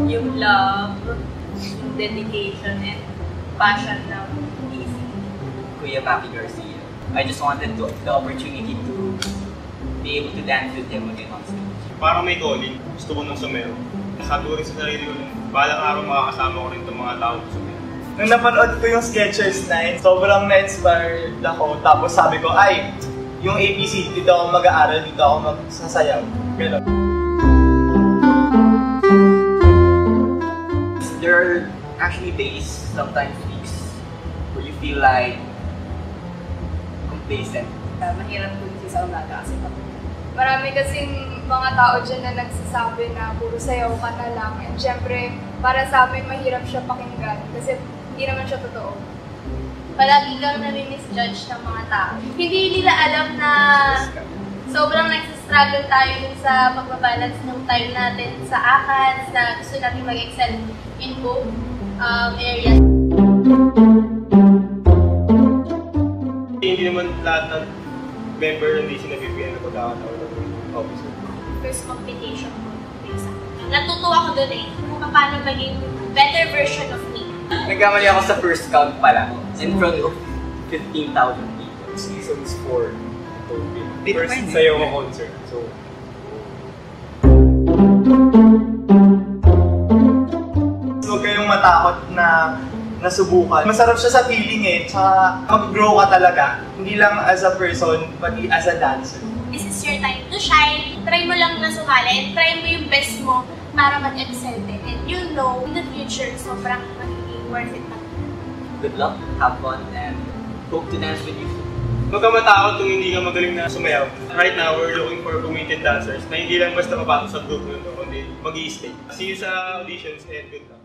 Yung love, yung dedication, and passion ng easy. Kuya Maki Garcia. I just wanted the opportunity to be able to dance with him again on stage. Parang may calling. Gusto ko nung sumayaw. Sabi ko rin sa sarili ko, balang araw makakasama ko rin itong mga tao na sumayaw. Nung napanood ko yung Skechers Night, sobrang na-inspired ako. Tapos sabi ko, ay, yung APC, dito ako mag-aaral, dito ako magsasayaw. Ganun. There are actually days, sometimes weeks, where you feel like complacent. Mahirap gumising sa umaga kasi marami kasing mga tao dyan na nagsasabi na puro sayaw ka na lang. And syempre, para sa amin, mahirap siya pakinggan kasi hindi naman siya totoo. Palagi kang nami-misjudge ng mga tao. Hindi nila alam na sobrang nagsistruggle tayo dun sa pagbabalance ng time natin sa ACADS na gusto natin mag-excel in both areas. Hindi naman lahat ng member ng DC na BPN na pagkakataon ng officer. First competition ko. Natutuwa ko dun kung paano maging better version of me. Nagkamali ako sa first count pala, in front of 15,000 people. Seasons 4. First sayaw ko concert. So, huwag kayong matakot na nasubukan. Masarap siya sa feeling eh, tsaka mag-grow ka talaga. Hindi lang as a person, pati as a dancer. This is your time to shine. Try mo lang na sumali. Try mo yung best mo para mag-excel din. And you know, in the future, sobrang magiging worth it na. Good luck, have fun, and hope to dance with you soon. huwag ka matakot kung hindi ka magaling na sumayaw. Right now, we're looking for committed dancers na hindi lang basta mapasok sa group nyo, kundi mag-i-stay. See you sa auditions and good luck.